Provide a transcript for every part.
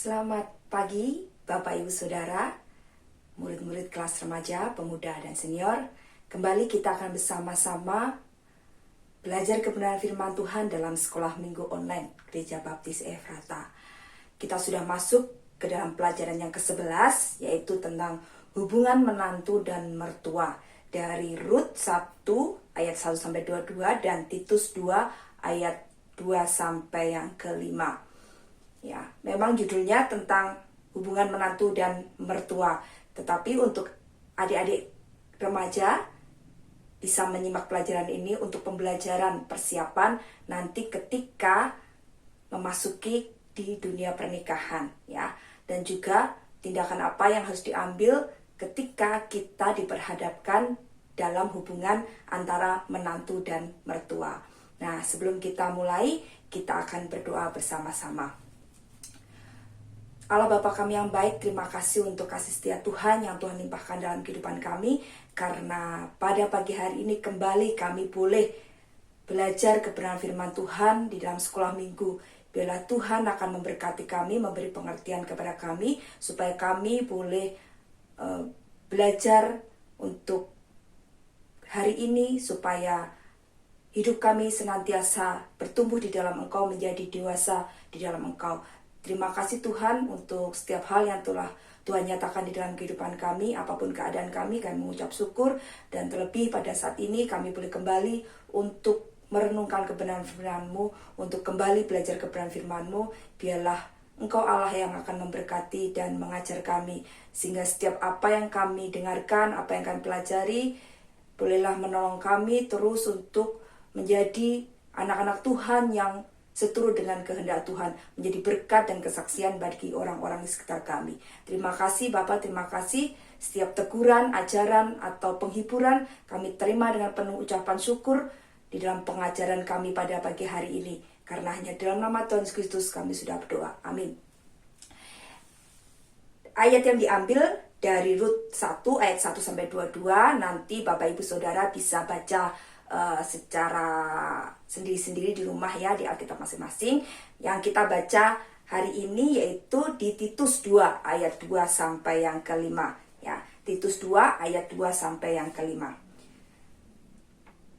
Selamat pagi Bapak Ibu Saudara, murid-murid kelas remaja, pemuda dan senior. Kembali kita akan bersama-sama belajar kebenaran firman Tuhan dalam sekolah minggu online Gereja Baptis Efrata. Kita sudah masuk ke dalam pelajaran yang ke-11, yaitu tentang hubungan menantu dan mertua, dari Rut 1 ayat 1-22 dan Titus 2 ayat 2 sampai yang ke-5. Ya, memang judulnya tentang hubungan menantu dan mertua. Tetapi untuk adik-adik remaja bisa menyimak pelajaran ini untuk pembelajaran persiapan nanti ketika memasuki di dunia pernikahan, ya. Dan juga tindakan apa yang harus diambil ketika kita diperhadapkan dalam hubungan antara menantu dan mertua. Nah, sebelum kita mulai, kita akan berdoa bersama-sama. Allah Bapa kami yang baik, terima kasih untuk kasih setia Tuhan yang Tuhan limpahkan dalam kehidupan kami. Karena pada pagi hari ini kembali kami boleh belajar kebenaran firman Tuhan di dalam sekolah minggu. Biarlah Tuhan akan memberkati kami, memberi pengertian kepada kami, supaya kami boleh belajar untuk hari ini, supaya hidup kami senantiasa bertumbuh di dalam Engkau, menjadi dewasa di dalam Engkau. Terima kasih Tuhan untuk setiap hal yang telah Tuhan nyatakan di dalam kehidupan kami. Apapun keadaan kami mengucap syukur. Dan terlebih pada saat ini kami boleh kembali untuk merenungkan kebenaran firman-Mu, untuk kembali belajar kebenaran firman-Mu. Biarlah Engkau Allah yang akan memberkati dan mengajar kami, sehingga setiap apa yang kami dengarkan, apa yang kami pelajari, bolehlah menolong kami terus untuk menjadi anak-anak Tuhan yang seturut dengan kehendak Tuhan, menjadi berkat dan kesaksian bagi orang-orang di sekitar kami. Terima kasih Bapak, terima kasih. Setiap teguran, ajaran, atau penghiburan kami terima dengan penuh ucapan syukur di dalam pengajaran kami pada pagi hari ini. Karena hanya dalam nama Tuhan Yesus Kristus kami sudah berdoa. Amin. Ayat yang diambil dari Rut 1 ayat 1-22, nanti Bapak Ibu Saudara bisa baca secara sendiri-sendiri di rumah ya, di Alkitab masing-masing. Yang kita baca hari ini yaitu di Titus 2 ayat 2 sampai yang ke-5 ya. Titus 2 ayat 2 sampai yang ke-5.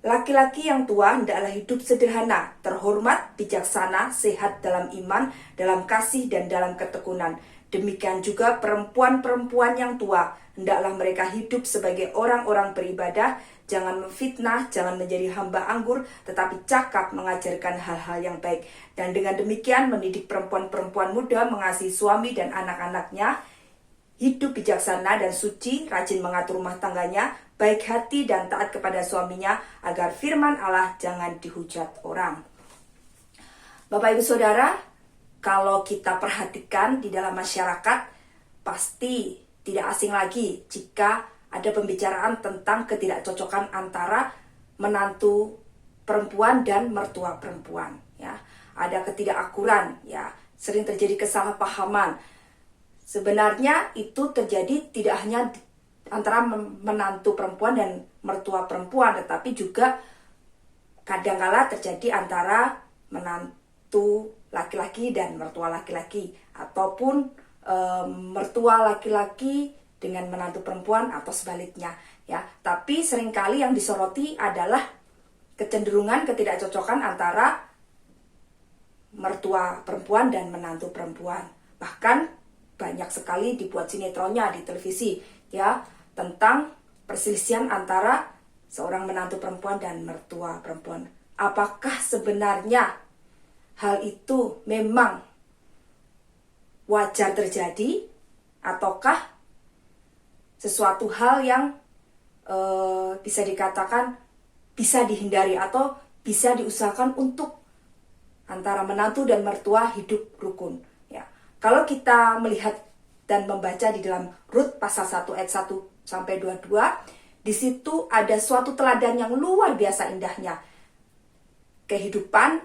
Laki-laki yang tua hendaklah hidup sederhana, terhormat, bijaksana, sehat dalam iman, dalam kasih dan dalam ketekunan. Demikian juga perempuan-perempuan yang tua, hendaklah mereka hidup sebagai orang-orang beribadah, jangan memfitnah, jangan menjadi hamba anggur, tetapi cakap mengajarkan hal-hal yang baik. Dan dengan demikian mendidik perempuan-perempuan muda mengasihi suami dan anak-anaknya, hidup bijaksana dan suci, rajin mengatur rumah tangganya, baik hati dan taat kepada suaminya, agar firman Allah jangan dihujat orang. Bapak Ibu Saudara, kalau kita perhatikan di dalam masyarakat, pasti tidak asing lagi jika ada pembicaraan tentang ketidakcocokan antara menantu perempuan dan mertua perempuan. Ya, ada ketidakakuran, ya, sering terjadi kesalahpahaman. Sebenarnya itu terjadi tidak hanya antara menantu perempuan dan mertua perempuan, tetapi juga kadangkala terjadi antara menantu laki-laki dan mertua laki-laki, ataupun mertua laki-laki dengan menantu perempuan atau sebaliknya ya. Tapi seringkali yang disoroti adalah kecenderungan ketidakcocokan antara mertua perempuan dan menantu perempuan. Bahkan banyak sekali dibuat sinetronnya di televisi ya, tentang perselisihan antara seorang menantu perempuan dan mertua perempuan. Apakah sebenarnya hal itu memang wajar terjadi, ataukah sesuatu hal yang bisa dikatakan bisa dihindari atau bisa diusahakan untuk antara menantu dan mertua hidup rukun ya. Kalau kita melihat dan membaca di dalam Rut pasal 1 ayat 1-22, di situ ada suatu teladan yang luar biasa indahnya. Kehidupan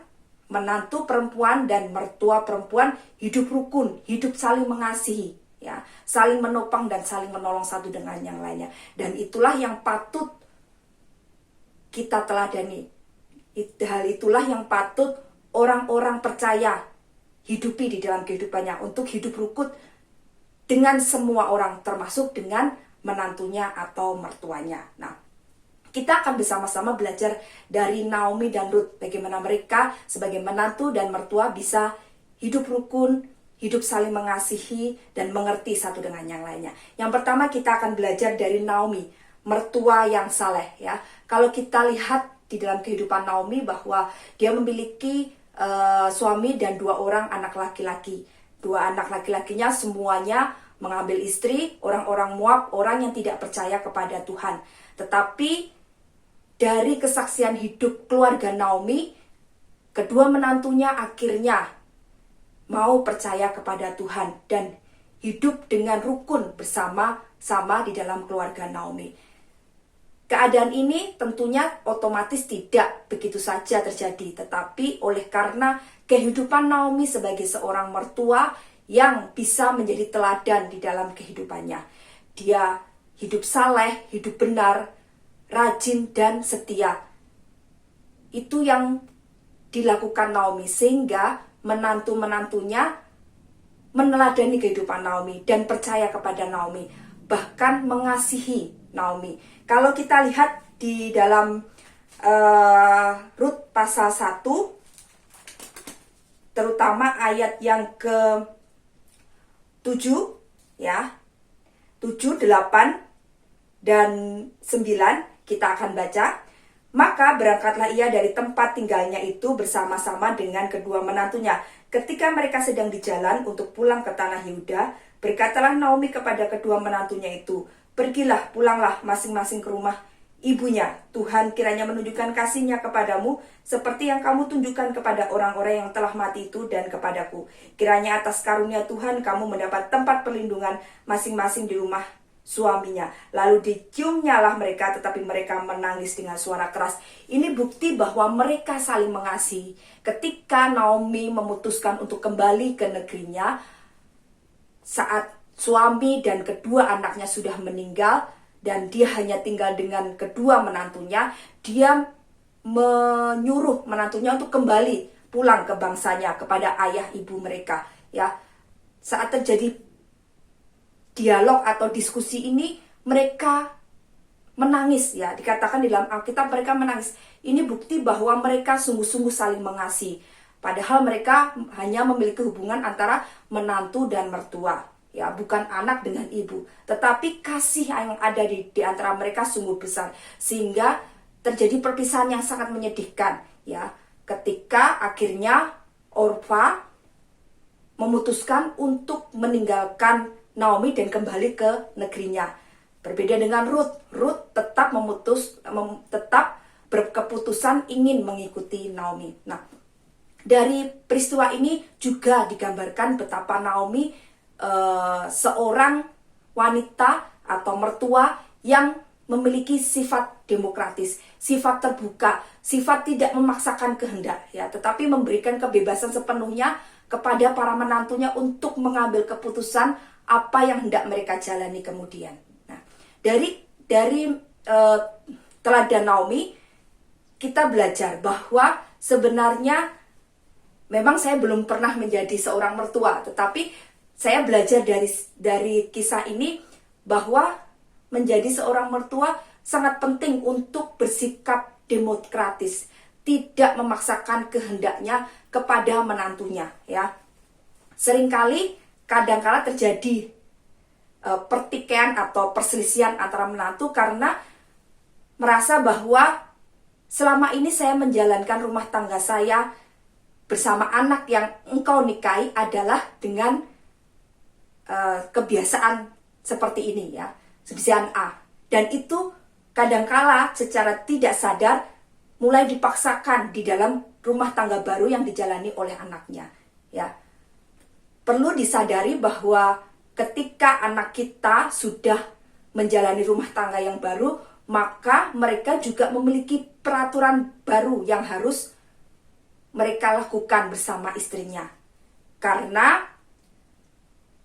menantu perempuan dan mertua perempuan hidup rukun, hidup saling mengasihi, ya, saling menopang dan saling menolong satu dengan yang lainnya. Dan itulah yang patut kita teladani. Hal itulah yang patut orang-orang percaya hidupi di dalam kehidupannya, untuk hidup rukun dengan semua orang, termasuk dengan menantunya atau mertuanya. Nah, kita akan bersama-sama belajar dari Naomi dan Ruth, bagaimana mereka sebagai menantu dan mertua bisa hidup rukun, hidup saling mengasihi, dan mengerti satu dengan yang lainnya. Yang pertama, kita akan belajar dari Naomi, mertua yang saleh. Ya, kalau kita lihat di dalam kehidupan Naomi bahwa dia memiliki suami dan 2 orang anak laki-laki. 2 anak laki-lakinya semuanya mengambil istri, orang-orang Moab, orang yang tidak percaya kepada Tuhan. Tetapi dari kesaksian hidup keluarga Naomi, kedua menantunya akhirnya mau percaya kepada Tuhan dan hidup dengan rukun bersama-sama di dalam keluarga Naomi. Keadaan ini tentunya otomatis tidak begitu saja terjadi, tetapi oleh karena kehidupan Naomi sebagai seorang mertua yang bisa menjadi teladan di dalam kehidupannya. Dia hidup saleh, hidup benar, rajin dan setia. Itu yang dilakukan Naomi, sehingga menantu-menantunya meneladani kehidupan Naomi dan percaya kepada Naomi, bahkan mengasihi Naomi. Kalau kita lihat di dalam Rut pasal 1, terutama ayat yang ke-7, ya, 7, 8, dan 9, kita akan baca. Maka berangkatlah ia dari tempat tinggalnya itu bersama-sama dengan kedua menantunya. Ketika mereka sedang di jalan untuk pulang ke tanah Yehuda, berkatalah Naomi kepada kedua menantunya itu, "Pergilah, pulanglah masing-masing ke rumah ibunya. Tuhan kiranya menunjukkan kasih-Nya kepadamu seperti yang kamu tunjukkan kepada orang-orang yang telah mati itu dan kepadaku. Kiranya atas karunia Tuhan kamu mendapat tempat perlindungan masing-masing di rumah suaminya." Lalu diciumnyalah mereka, tetapi mereka menangis dengan suara keras. Ini bukti bahwa mereka saling mengasihi. Ketika Naomi memutuskan untuk kembali ke negerinya, saat suami dan kedua anaknya sudah meninggal, dan dia hanya tinggal dengan kedua menantunya, dia menyuruh menantunya untuk kembali pulang ke bangsanya, kepada ayah ibu mereka. Ya, saat terjadi dialog atau diskusi ini, mereka menangis. Ya, dikatakan di dalam Alkitab mereka menangis. Ini bukti bahwa mereka sungguh-sungguh saling mengasihi. Padahal mereka hanya memiliki hubungan antara menantu dan mertua. Ya, bukan anak dengan ibu, tetapi kasih yang ada di antara mereka sungguh besar, sehingga terjadi perpisahan yang sangat menyedihkan. Ya, ketika akhirnya Orfa memutuskan untuk meninggalkan Naomi dan kembali ke negerinya. Berbeda dengan Ruth, Ruth tetap tetap berkeputusan ingin mengikuti Naomi. Nah, dari peristiwa ini juga digambarkan betapa Naomi seorang wanita atau mertua yang memiliki sifat demokratis, sifat terbuka, sifat tidak memaksakan kehendak, ya, tetapi memberikan kebebasan sepenuhnya kepada para menantunya untuk mengambil keputusan apa yang hendak mereka jalani kemudian. Nah, dari teladan Naomi, kita belajar bahwa sebenarnya memang saya belum pernah menjadi seorang mertua, tetapi saya belajar dari kisah ini bahwa menjadi seorang mertua sangat penting untuk bersikap demokratis, tidak memaksakan kehendaknya kepada menantunya. Ya, seringkali kadangkala terjadi pertikaian atau perselisihan antara menantu karena merasa bahwa selama ini saya menjalankan rumah tangga saya bersama anak yang engkau nikahi adalah dengan kebiasaan seperti ini, ya, kebiasaan A, dan itu kadangkala secara tidak sadar mulai dipaksakan di dalam rumah tangga baru yang dijalani oleh anaknya. Ya, perlu disadari bahwa ketika anak kita sudah menjalani rumah tangga yang baru, maka mereka juga memiliki peraturan baru yang harus mereka lakukan bersama istrinya, karena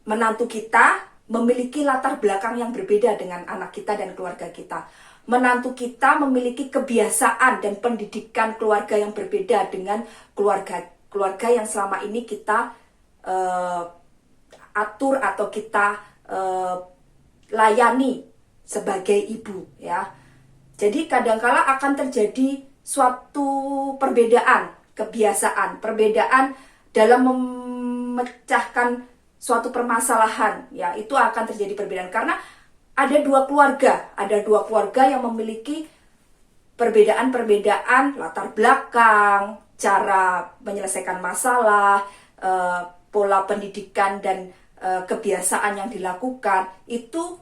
menantu kita memiliki latar belakang yang berbeda dengan anak kita dan keluarga kita. Menantu kita memiliki kebiasaan dan pendidikan keluarga yang berbeda dengan keluarga yang selama ini kita atur atau kita layani sebagai ibu, ya. Jadi kadangkala akan terjadi suatu perbedaan kebiasaan, perbedaan dalam memecahkan suatu permasalahan, ya. Itu akan terjadi perbedaan karena ada dua keluarga yang memiliki perbedaan-perbedaan latar belakang, cara menyelesaikan masalah, pola pendidikan dan kebiasaan yang dilakukan itu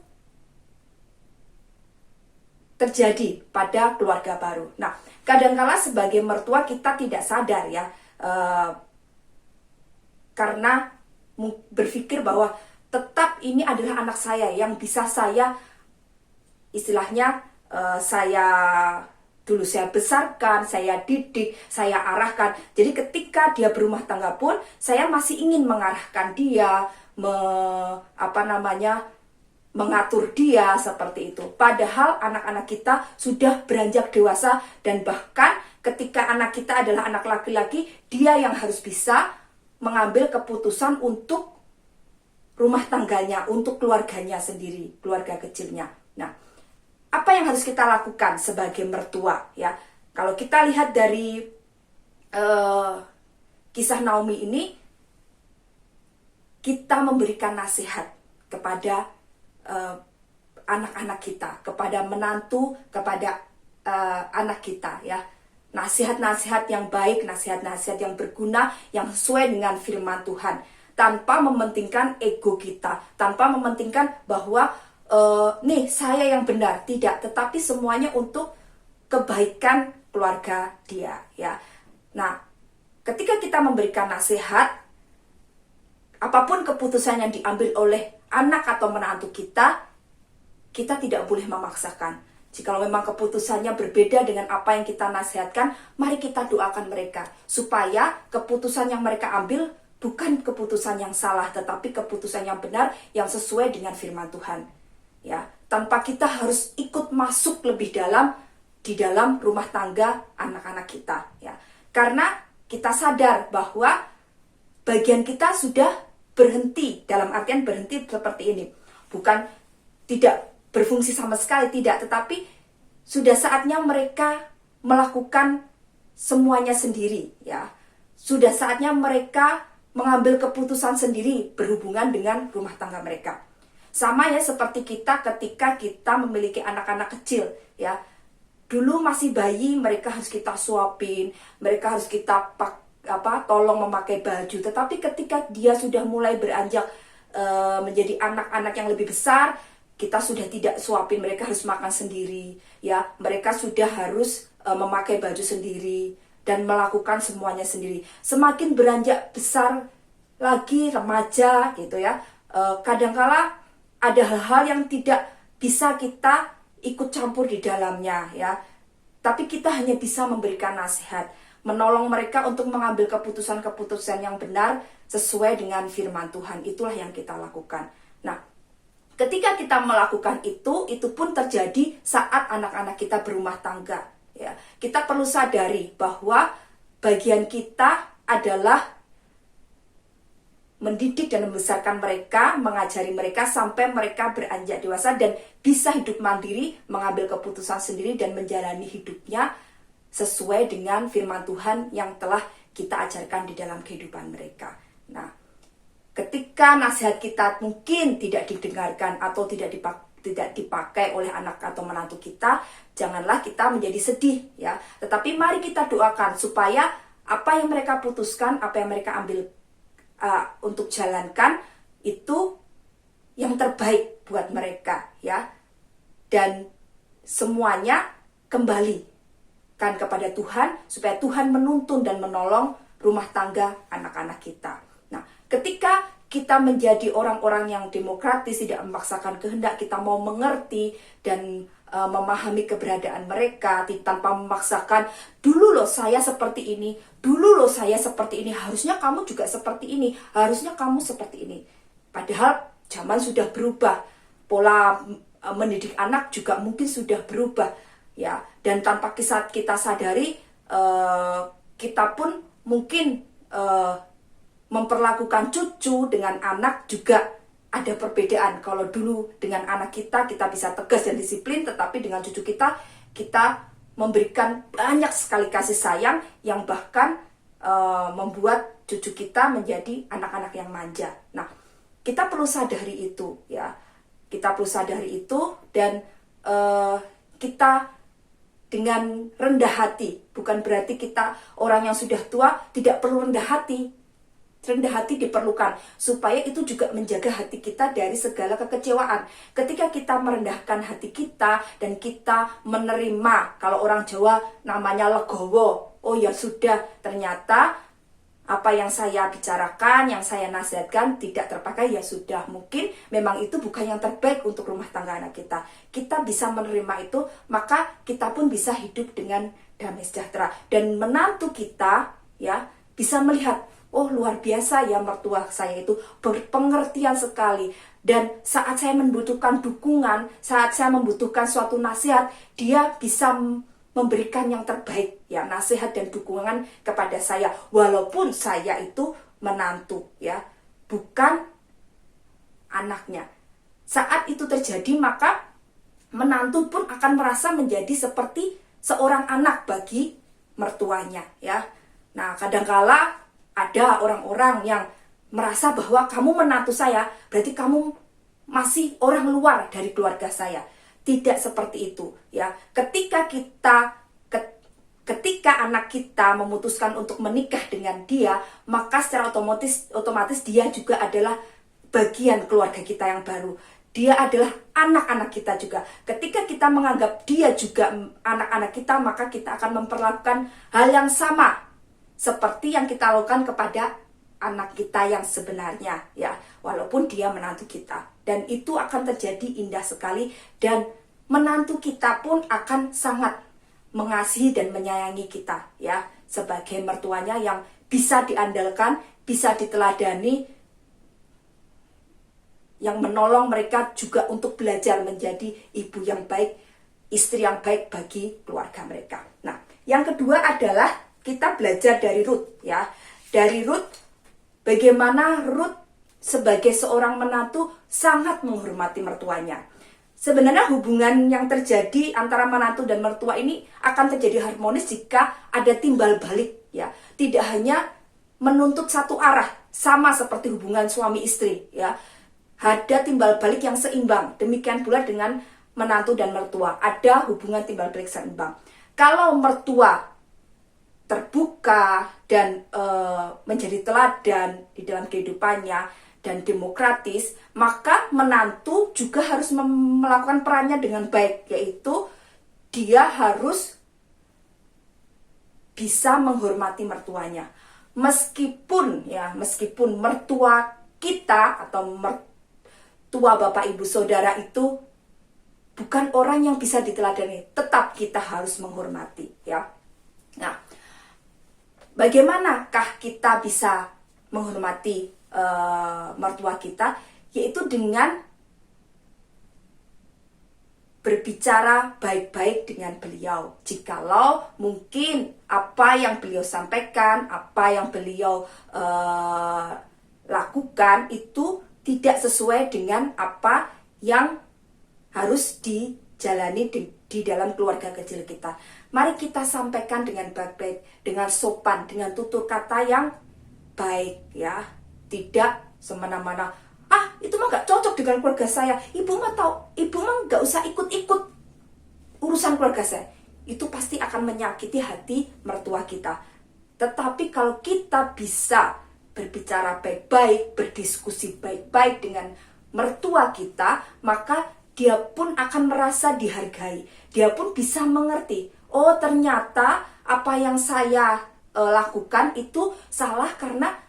terjadi pada keluarga baru. Nah, kadangkala sebagai mertua kita tidak sadar, ya, karena berpikir bahwa tetap ini adalah anak saya yang bisa saya istilahnya saya besarkan, saya didik, saya arahkan. Jadi ketika dia berumah tangga pun saya masih ingin mengarahkan dia, mengatur dia seperti itu. Padahal anak-anak kita sudah beranjak dewasa dan bahkan ketika anak kita adalah anak laki-laki, dia yang harus bisa mengambil keputusan untuk rumah tangganya, untuk keluarganya sendiri, keluarga kecilnya. Nah, apa yang harus kita lakukan sebagai mertua, ya? Kalau kita lihat dari kisah Naomi ini, kita memberikan nasihat kepada anak-anak kita, kepada menantu, kepada anak kita, ya. Nasihat-nasihat yang baik, nasihat-nasihat yang berguna, yang sesuai dengan firman Tuhan, tanpa mementingkan ego kita, tanpa mementingkan bahwa nih saya yang benar, tidak, tetapi semuanya untuk kebaikan keluarga dia, ya. Nah, ketika kita memberikan nasihat, apapun keputusan yang diambil oleh anak atau menantu kita tidak boleh memaksakan. Jika memang keputusannya berbeda dengan apa yang kita nasihatkan, mari kita doakan mereka supaya keputusan yang mereka ambil bukan keputusan yang salah, tetapi keputusan yang benar yang sesuai dengan firman Tuhan. Ya, tanpa kita harus ikut masuk lebih dalam di dalam rumah tangga anak-anak kita, ya. Karena kita sadar bahwa bagian kita sudah berhenti, dalam artian berhenti seperti ini. Bukan tidak berfungsi sama sekali, tidak, tetapi sudah saatnya mereka melakukan semuanya sendiri, ya. Sudah saatnya mereka mengambil keputusan sendiri berhubungan dengan rumah tangga mereka. Sama ya seperti kita ketika kita memiliki anak-anak kecil, ya. Dulu masih bayi, mereka harus kita suapin, mereka harus kita tolong memakai baju. Tetapi ketika dia sudah mulai beranjak menjadi anak-anak yang lebih besar, kita sudah tidak suapin, mereka harus makan sendiri, ya. Mereka sudah harus memakai baju sendiri dan melakukan semuanya sendiri. Semakin beranjak besar lagi, remaja gitu, ya, kadangkala ada hal-hal yang tidak bisa kita ikut campur di dalamnya, ya. Tapi kita hanya bisa memberikan nasihat, menolong mereka untuk mengambil keputusan-keputusan yang benar sesuai dengan firman Tuhan. Itulah yang kita lakukan. Nah, ketika kita melakukan itu pun terjadi saat anak-anak kita berumah tangga, ya. Kita perlu sadari bahwa bagian kita adalah mendidik dan membesarkan mereka, mengajari mereka sampai mereka beranjak dewasa dan bisa hidup mandiri, mengambil keputusan sendiri dan menjalani hidupnya sesuai dengan firman Tuhan yang telah kita ajarkan di dalam kehidupan mereka. Nah, ketika nasihat kita mungkin tidak didengarkan atau tidak dipakai oleh anak atau menantu kita, janganlah kita menjadi sedih, ya. Tetapi mari kita doakan supaya apa yang mereka putuskan, apa yang mereka ambil untuk jalankan itu yang terbaik buat mereka, ya. Dan semuanya kembali kan kepada Tuhan supaya Tuhan menuntun dan menolong rumah tangga anak-anak kita. Nah, ketika kita menjadi orang-orang yang demokratis, tidak memaksakan kehendak, kita mau mengerti dan memahami keberadaan mereka tanpa memaksakan, dulu loh saya seperti ini, dulu loh saya seperti ini, harusnya kamu juga seperti ini, harusnya kamu seperti ini. Padahal zaman sudah berubah, pola mendidik anak juga mungkin sudah berubah, ya. Dan tanpa kita sadari, kita pun mungkin memperlakukan cucu dengan anak juga ada perbedaan. Kalau dulu dengan anak kita bisa tegas dan disiplin, tetapi dengan cucu kita memberikan banyak sekali kasih sayang yang bahkan membuat cucu kita menjadi anak-anak yang manja. Nah, kita perlu sadari itu ya. Kita perlu sadari itu dan kita dengan rendah hati. Bukan berarti kita orang yang sudah tua tidak perlu rendah hati. Rendah hati diperlukan supaya itu juga menjaga hati kita dari segala kekecewaan. Ketika kita merendahkan hati kita dan kita menerima, kalau orang Jawa namanya legowo, oh ya sudah, ternyata apa yang saya bicarakan, yang saya nasihatkan tidak terpakai, ya sudah, mungkin memang itu bukan yang terbaik untuk rumah tangga anak kita. Kita bisa menerima itu, maka kita pun bisa hidup dengan damai sejahtera. Dan menantu kita ya bisa melihat, oh luar biasa ya mertua saya itu berpengertian sekali. Dan saat saya membutuhkan dukungan, saat saya membutuhkan suatu nasihat, dia bisa memberikan yang terbaik ya, nasihat dan dukungan kepada saya. Walaupun saya itu menantu ya, bukan anaknya. Saat itu terjadi maka menantu pun akan merasa menjadi seperti seorang anak bagi mertuanya ya. Nah, kadangkala ada orang-orang yang merasa bahwa kamu menantu saya, berarti kamu masih orang luar dari keluarga saya. Tidak seperti itu ya. Ketika anak kita memutuskan untuk menikah dengan dia, maka secara otomatis dia juga adalah bagian keluarga kita yang baru. Dia adalah anak-anak kita juga. Ketika kita menganggap dia juga anak-anak kita, maka kita akan memperlakukan hal yang sama seperti yang kita lakukan kepada anak kita yang sebenarnya ya, walaupun dia menantu kita. Dan itu akan terjadi indah sekali, dan menantu kita pun akan sangat mengasihi dan menyayangi kita ya, sebagai mertuanya yang bisa diandalkan, bisa diteladani, yang menolong mereka juga untuk belajar menjadi ibu yang baik, istri yang baik bagi keluarga mereka. Nah, yang kedua adalah kita belajar dari Ruth ya. Dari Ruth, bagaimana Ruth sebagai seorang menantu sangat menghormati mertuanya. Sebenarnya hubungan yang terjadi antara menantu dan mertua ini akan terjadi harmonis jika ada timbal balik ya. Tidak hanya menuntut satu arah, sama seperti hubungan suami istri ya. Ada timbal balik yang seimbang. Demikian pula dengan menantu dan mertua, ada hubungan timbal balik seimbang. Kalau mertua terbuka dan menjadi teladan di dalam kehidupannya dan demokratis, maka menantu juga harus melakukan perannya dengan baik, yaitu dia harus bisa menghormati mertuanya. Meskipun mertua kita atau mertua bapak ibu saudara itu bukan orang yang bisa diteladani, tetap kita harus menghormati ya. Nah, bagaimanakah kita bisa menghormati mertua kita? Yaitu dengan berbicara baik-baik dengan beliau. Jikalau mungkin apa yang beliau sampaikan, apa yang beliau lakukan itu tidak sesuai dengan apa yang harus dijalani di dalam keluarga kecil kita. Mari kita sampaikan dengan baik-baik, dengan sopan, dengan tutur kata yang baik ya. Tidak semena-mena, itu mah gak cocok dengan keluarga saya. Ibu mah gak usah ikut-ikut urusan keluarga saya. Itu pasti akan menyakiti hati mertua kita. Tetapi kalau kita bisa berbicara baik-baik, berdiskusi baik-baik dengan mertua kita, maka dia pun akan merasa dihargai. Dia pun bisa mengerti, oh ternyata apa yang saya lakukan itu salah karena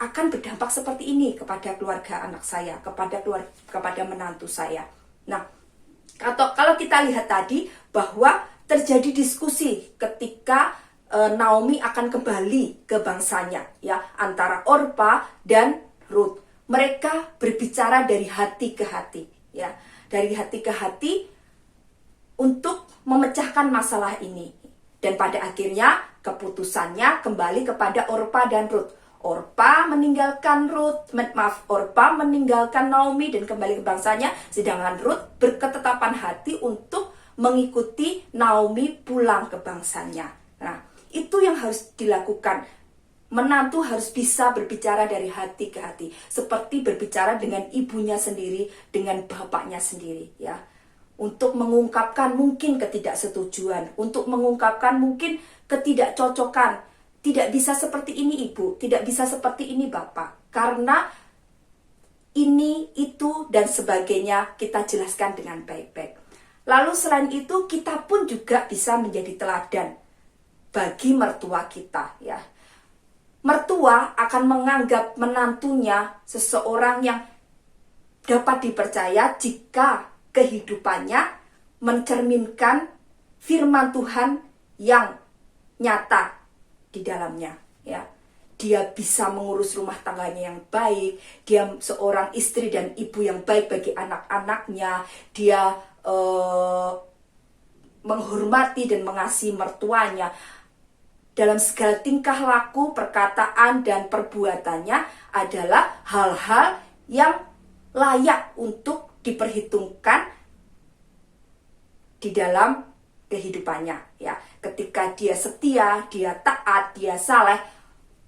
akan berdampak seperti ini kepada keluarga anak saya, kepada menantu saya. Nah, kalau kita lihat tadi bahwa terjadi diskusi ketika Naomi akan kembali ke bangsanya ya, antara Orpa dan Ruth. Mereka berbicara dari hati ke hati ya, dari hati ke hati untuk memecahkan masalah ini. Dan pada akhirnya keputusannya kembali kepada Orpa dan Ruth. Orpa meninggalkan Orpa meninggalkan Naomi dan kembali ke bangsanya, sedangkan Ruth berketetapan hati untuk mengikuti Naomi pulang ke bangsanya. Nah, itu yang harus dilakukan. Menantu harus bisa berbicara dari hati ke hati, seperti berbicara dengan ibunya sendiri, dengan bapaknya sendiri, ya. Untuk mengungkapkan mungkin ketidaksetujuan, untuk mengungkapkan mungkin ketidakcocokan. Tidak bisa seperti ini ibu, tidak bisa seperti ini bapak. Karena ini, itu, dan sebagainya kita jelaskan dengan baik-baik. Lalu selain itu kita pun juga bisa menjadi teladan bagi mertua kita, ya. Mertua akan menganggap menantunya seseorang yang dapat dipercaya jika kehidupannya mencerminkan firman Tuhan yang nyata di dalamnya, ya. Dia bisa mengurus rumah tangganya yang baik, dia seorang istri dan ibu yang baik bagi anak-anaknya, dia menghormati dan mengasihi mertuanya. Dalam segala tingkah laku, perkataan, dan perbuatannya adalah hal-hal yang layak untuk diperhitungkan di dalam kehidupannya, ya. Ketika dia setia, dia taat, dia saleh,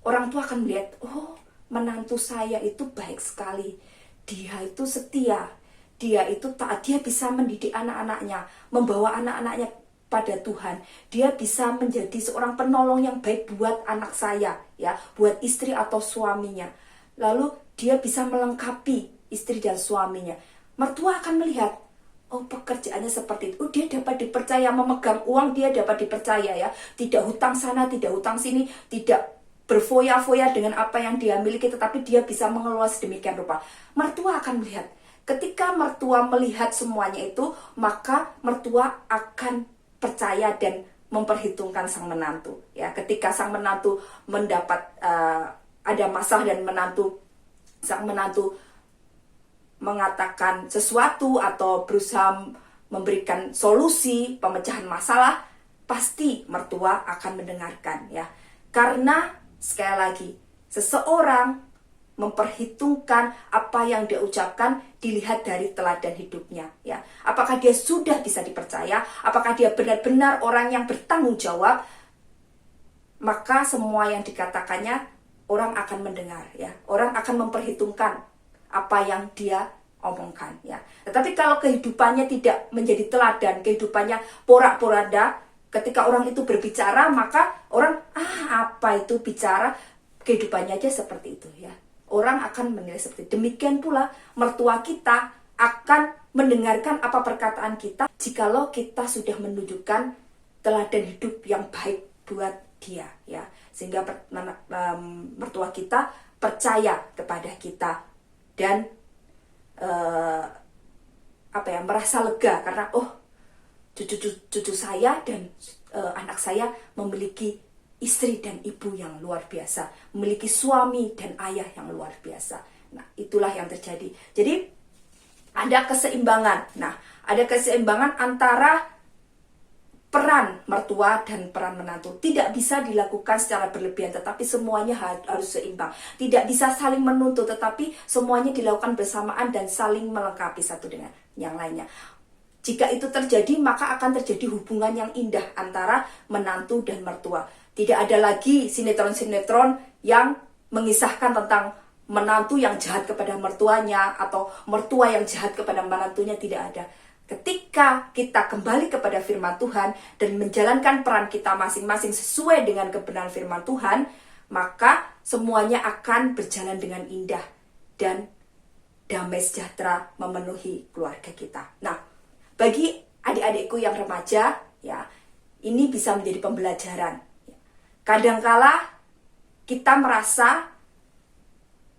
orang tua akan melihat, oh, menantu saya itu baik sekali, dia itu setia, dia itu taat, dia bisa mendidik anak-anaknya, membawa anak-anaknya pada Tuhan, dia bisa menjadi seorang penolong yang baik buat anak saya, ya, buat istri atau suaminya. Lalu dia bisa melengkapi istri dan suaminya. Mertua akan melihat, oh, pekerjaannya seperti itu. Oh, dia dapat dipercaya memegang uang, dia dapat dipercaya, ya. Tidak hutang sana, tidak hutang sini, tidak berfoya-foya dengan apa yang dia miliki, tetapi dia bisa mengelola sedemikian rupa. Mertua akan melihat. Ketika mertua melihat semuanya itu, maka mertua akan percaya dan memperhitungkan sang menantu, ya. Ketika sang menantu mendapat ada masalah dan sang menantu mengatakan sesuatu atau berusaha memberikan solusi pemecahan masalah, pasti mertua akan mendengarkan, ya. Karena sekali lagi, seseorang memperhitungkan apa yang dia ucapkan dilihat dari teladan hidupnya, ya. Apakah dia sudah bisa dipercaya, apakah dia benar-benar orang yang bertanggung jawab, maka semua yang dikatakannya orang akan mendengar, ya. Orang akan memperhitungkan apa yang dia omongkan, ya. Tetapi kalau kehidupannya tidak menjadi teladan, kehidupannya porak-poranda, ketika orang itu berbicara, maka orang, apa itu bicara, kehidupannya aja seperti itu, ya. Orang akan menilai seperti itu. Demikian pula mertua kita akan mendengarkan apa perkataan kita jikalau kita sudah menunjukkan teladan hidup yang baik buat dia, ya. Sehingga mertua kita percaya kepada kita dan merasa lega karena cucu saya dan anak saya memiliki istri dan ibu yang luar biasa, memiliki suami dan ayah yang luar biasa. Nah, itulah yang terjadi. Jadi ada keseimbangan. Nah, ada keseimbangan antara peran mertua dan peran menantu. Tidak bisa dilakukan secara berlebihan, tetapi semuanya harus seimbang. Tidak bisa saling menuntut, tetapi semuanya dilakukan bersamaan dan saling melengkapi satu dengan yang lainnya. Jika itu terjadi, maka akan terjadi hubungan yang indah antara menantu dan mertua. Tidak ada lagi sinetron-sinetron yang mengisahkan tentang menantu yang jahat kepada mertuanya atau mertua yang jahat kepada menantunya, tidak ada. Ketika kita kembali kepada firman Tuhan dan menjalankan peran kita masing-masing sesuai dengan kebenaran firman Tuhan, maka semuanya akan berjalan dengan indah dan damai sejahtera memenuhi keluarga kita. Nah, bagi adik-adikku yang remaja, ya, ini bisa menjadi pembelajaran. Kadangkala kita merasa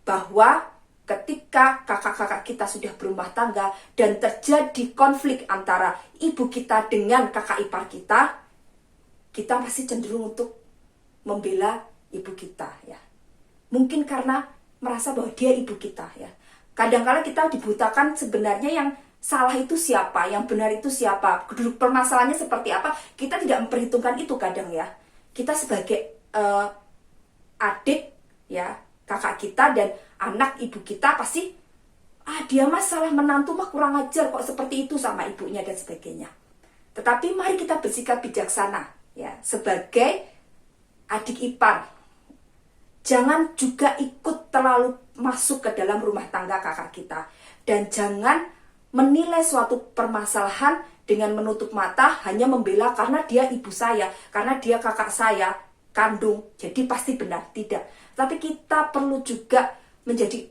bahwa ketika kakak-kakak kita sudah berumah tangga dan terjadi konflik antara ibu kita dengan kakak ipar kita, kita masih cenderung untuk membela ibu kita, ya. Mungkin karena merasa bahwa dia ibu kita, ya. Kadangkala kita dibutakan sebenarnya yang salah itu siapa, yang benar itu siapa, duduk permasalahannya seperti apa, kita tidak memperhitungkan itu kadang, ya. Kita sebagai adik ya, kakak kita dan anak ibu kita pasti, dia masalah menantu mah kurang ajar kok seperti itu sama ibunya dan sebagainya. Tetapi mari kita bersikap bijaksana, ya, sebagai adik ipar. Jangan juga ikut terlalu masuk ke dalam rumah tangga kakak kita. Dan jangan menilai suatu permasalahan dengan menutup mata hanya membela karena dia ibu saya, karena dia kakak saya kandung, jadi pasti benar. Tidak. Tapi kita perlu juga menjadi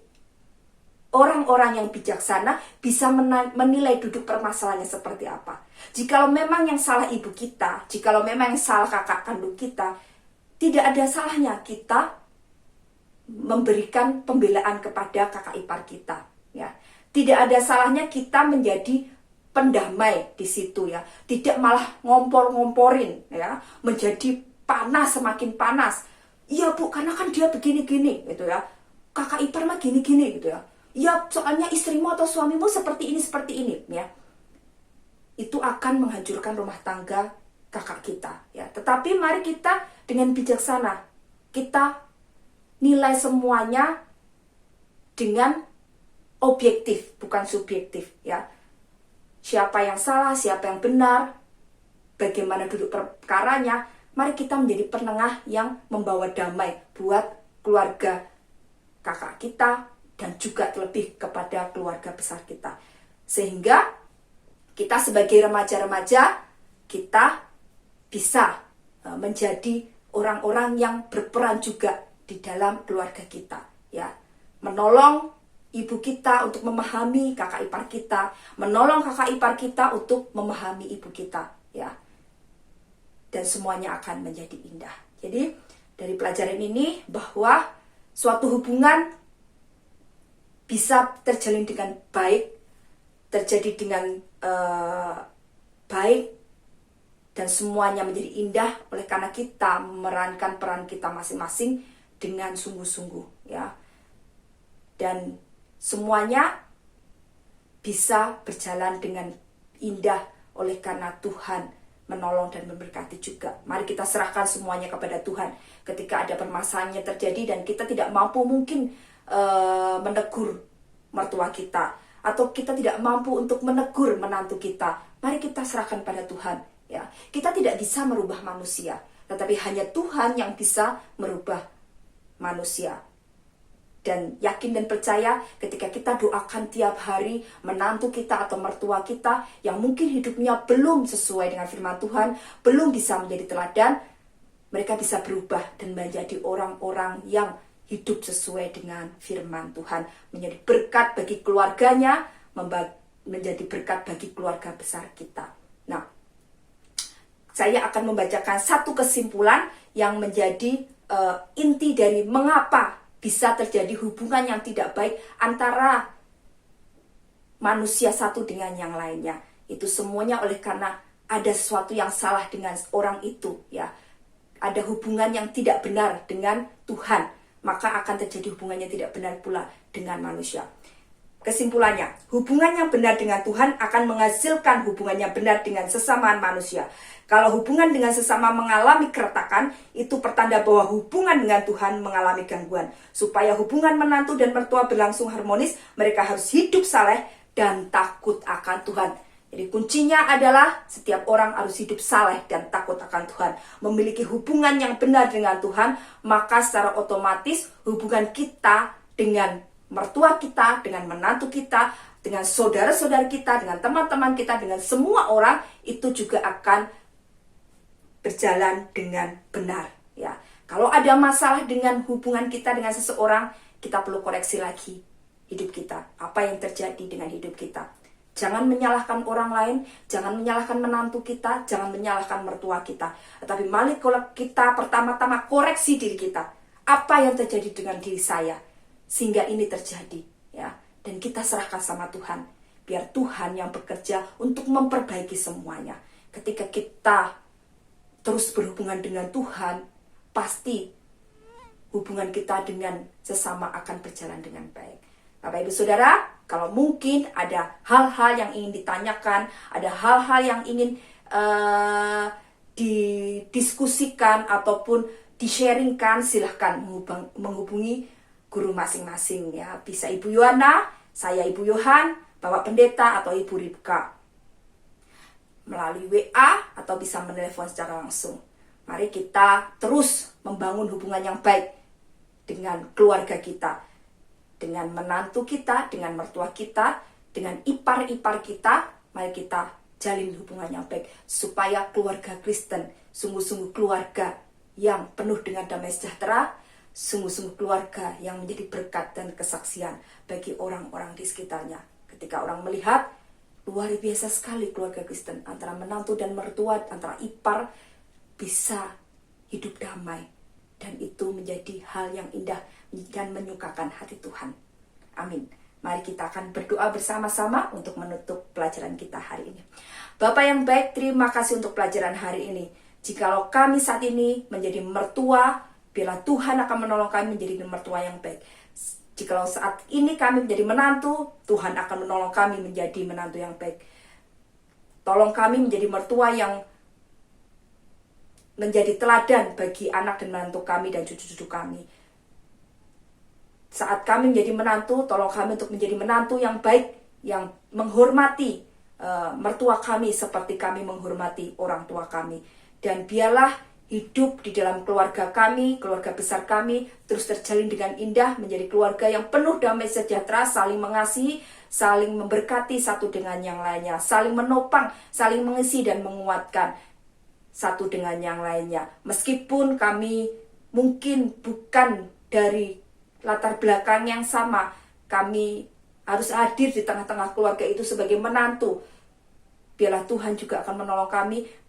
orang-orang yang bijaksana, bisa menilai duduk permasalahannya seperti apa. Jikalau memang yang salah ibu kita, jikalau memang yang salah kakak kandung kita, tidak ada salahnya kita memberikan pembelaan kepada kakak ipar kita, ya. Tidak ada salahnya kita menjadi pendamai di situ, ya. Tidak malah ngompor-ngomporin, ya, menjadi panas, semakin panas. Iya bu, karena kan dia begini-gini, gitu ya. Kakak ipar mah gini-gini, gitu ya. Ya, soalnya istrimu atau suamimu seperti ini, ya. Itu akan menghancurkan rumah tangga kakak kita, ya. Tetapi mari kita dengan bijaksana, kita nilai semuanya dengan objektif, bukan subjektif, ya. Siapa yang salah, siapa yang benar, bagaimana duduk perkaranya, mari kita menjadi penengah yang membawa damai buat keluarga kakak kita, dan juga terlebih kepada keluarga besar kita. Sehingga kita sebagai remaja-remaja, kita bisa menjadi orang-orang yang berperan juga di dalam keluarga kita, ya. Menolong ibu kita untuk memahami kakak ipar kita, menolong kakak ipar kita untuk memahami ibu kita, ya. Dan semuanya akan menjadi indah. Jadi dari pelajaran ini bahwa suatu hubungan bisa terjalin dengan baik, terjadi dengan baik, dan semuanya menjadi indah oleh karena kita memerankan peran kita masing-masing dengan sungguh-sungguh, ya. Dan semuanya bisa berjalan dengan indah oleh karena Tuhan menolong dan memberkati juga. Mari kita serahkan semuanya kepada Tuhan. Ketika ada permasalahan yang terjadi dan kita tidak mampu mungkin menegur mertua kita, atau kita tidak mampu untuk menegur menantu kita, mari kita serahkan pada Tuhan, ya. Kita tidak bisa merubah manusia, tetapi hanya Tuhan yang bisa merubah manusia. Dan yakin dan percaya ketika kita doakan tiap hari menantu kita atau mertua kita yang mungkin hidupnya belum sesuai dengan firman Tuhan, belum bisa menjadi teladan, mereka bisa berubah dan menjadi orang-orang yang hidup sesuai dengan firman Tuhan, menjadi berkat bagi keluarganya, menjadi berkat bagi keluarga besar kita. Nah, saya akan membacakan satu kesimpulan yang menjadi inti dari mengapa bisa terjadi hubungan yang tidak baik antara manusia satu dengan yang lainnya. Itu semuanya oleh karena ada sesuatu yang salah dengan orang itu, ya. Ada hubungan yang tidak benar dengan Tuhan, maka akan terjadi hubungan yang tidak benar pula dengan manusia. Kesimpulannya, hubungan yang benar dengan Tuhan akan menghasilkan hubungan yang benar dengan sesama manusia. Kalau hubungan dengan sesama mengalami keretakan, itu pertanda bahwa hubungan dengan Tuhan mengalami gangguan. Supaya hubungan menantu dan mertua berlangsung harmonis, mereka harus hidup saleh dan takut akan Tuhan. Jadi kuncinya adalah setiap orang harus hidup saleh dan takut akan Tuhan. Memiliki hubungan yang benar dengan Tuhan, maka secara otomatis hubungan kita dengan mertua kita, dengan menantu kita, dengan saudara-saudara kita, dengan teman-teman kita, dengan semua orang, itu juga akan berjalan dengan benar, ya. Kalau ada masalah dengan hubungan kita dengan seseorang, kita perlu koreksi lagi hidup kita. Apa yang terjadi dengan hidup kita? Jangan menyalahkan orang lain, jangan menyalahkan menantu kita, jangan menyalahkan mertua kita. Tetapi mari kita pertama-tama koreksi diri kita. Apa yang terjadi dengan diri saya sehingga ini terjadi, ya. Dan kita serahkan sama Tuhan. Biar Tuhan yang bekerja untuk memperbaiki semuanya. Ketika kita terus berhubungan dengan Tuhan, pasti hubungan kita dengan sesama akan berjalan dengan baik. Bapak Ibu Saudara, kalau mungkin ada hal-hal yang ingin ditanyakan, ada hal-hal yang ingin didiskusikan ataupun di-sharingkan, silahkan menghubungi guru masing-masing ya. Bisa Ibu Yohana, saya Ibu Yohan, Bapak Pendeta, atau Ibu Ripka. Melalui WA atau bisa menelepon secara langsung. Mari kita terus membangun hubungan yang baik dengan keluarga kita, dengan menantu kita, dengan mertua kita, dengan ipar-ipar kita. Mari kita jalin hubungan yang baik supaya keluarga Kristen sungguh-sungguh keluarga yang penuh dengan damai sejahtera, sungguh-sungguh keluarga yang menjadi berkat dan kesaksian bagi orang-orang di sekitarnya. Ketika orang melihat luar biasa sekali keluarga Kristen, antara menantu dan mertua, antara ipar, bisa hidup damai. Dan itu menjadi hal yang indah dan menyukakan hati Tuhan. Amin. Mari kita akan berdoa bersama-sama untuk menutup pelajaran kita hari ini. Bapak yang baik, terima kasih untuk pelajaran hari ini. Jikalau kami saat ini menjadi mertua, biarlah Tuhan akan menolong kami menjadi mertua yang baik. Jikalau saat ini kami menjadi menantu, Tuhan akan menolong kami menjadi menantu yang baik. Tolong kami menjadi mertua yang menjadi teladan bagi anak dan menantu kami dan cucu-cucu kami. Saat kami menjadi menantu, tolong kami untuk menjadi menantu yang baik, yang menghormati mertua kami seperti kami menghormati orang tua kami. Dan biarlah hidup di dalam keluarga kami, keluarga besar kami, terus terjalin dengan indah, menjadi keluarga yang penuh damai sejahtera, saling mengasihi, saling memberkati satu dengan yang lainnya, saling menopang, saling mengisi dan menguatkan satu dengan yang lainnya. Meskipun kami mungkin bukan dari latar belakang yang sama, kami harus hadir di tengah-tengah keluarga itu sebagai menantu. Biarlah Tuhan juga akan menolong kami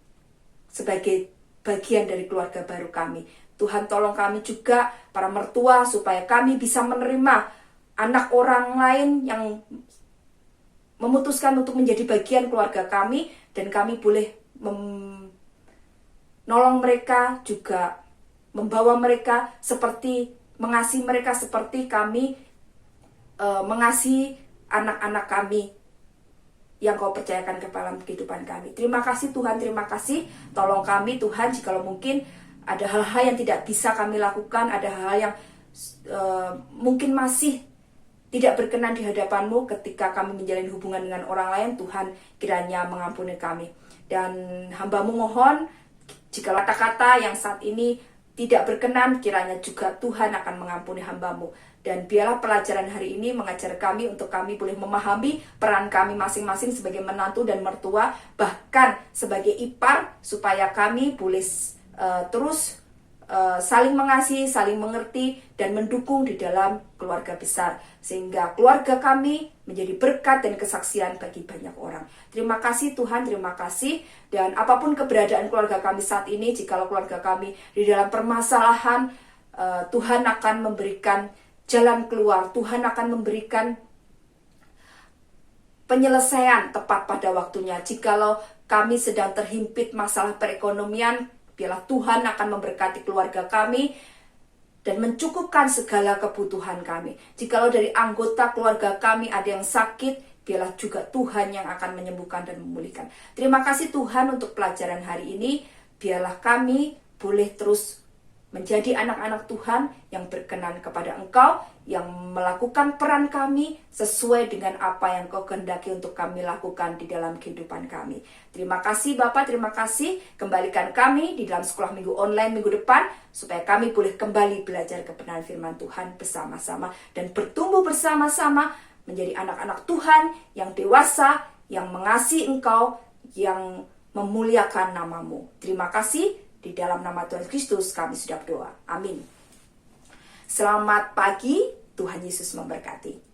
sebagai bagian dari keluarga baru kami. Tuhan tolong kami juga, para mertua, supaya kami bisa menerima anak orang lain yang memutuskan untuk menjadi bagian keluarga kami, dan kami boleh menolong mereka, juga membawa mereka seperti, mengasihi mereka seperti kami mengasihi anak-anak kami yang Kau percayakan ke dalam kehidupan kami. Terima kasih Tuhan, terima kasih. Tolong kami Tuhan, jikalau mungkin ada hal-hal yang tidak bisa kami lakukan, ada hal-hal yang mungkin masih tidak berkenan di hadapan-Mu ketika kami menjalin hubungan dengan orang lain, Tuhan kiranya mengampuni kami. Dan hamba-Mu mohon, jika kata-kata yang saat ini tidak berkenan, kiranya juga Tuhan akan mengampuni hamba-Mu. Dan biarlah pelajaran hari ini mengajar kami untuk kami boleh memahami peran kami masing-masing sebagai menantu dan mertua, bahkan sebagai ipar, supaya kami boleh terus saling mengasihi, saling mengerti, dan mendukung di dalam keluarga besar. Sehingga keluarga kami menjadi berkat dan kesaksian bagi banyak orang. Terima kasih Tuhan, terima kasih. Dan apapun keberadaan keluarga kami saat ini, jikalau keluarga kami di dalam permasalahan, Tuhan akan memberikan jalan keluar. Tuhan akan memberikan penyelesaian tepat pada waktunya. Jikalau kami sedang terhimpit masalah perekonomian, biarlah Tuhan akan memberkati keluarga kami dan mencukupkan segala kebutuhan kami. Jikalau dari anggota keluarga kami ada yang sakit, biarlah juga Tuhan yang akan menyembuhkan dan memulihkan. Terima kasih Tuhan untuk pelajaran hari ini. Biarlah kami boleh terus menjadi anak-anak Tuhan yang berkenan kepada Engkau, yang melakukan peran kami sesuai dengan apa yang Kau kehendaki untuk kami lakukan di dalam kehidupan kami. Terima kasih Bapak, terima kasih. Kembalikan kami di dalam sekolah minggu online minggu depan, supaya kami boleh kembali belajar kebenaran firman Tuhan bersama-sama dan bertumbuh bersama-sama menjadi anak-anak Tuhan yang dewasa, yang mengasihi Engkau, yang memuliakan nama-Mu. Terima kasih. Di dalam nama Tuhan Kristus kami sudah berdoa. Amin. Selamat pagi, Tuhan Yesus memberkati.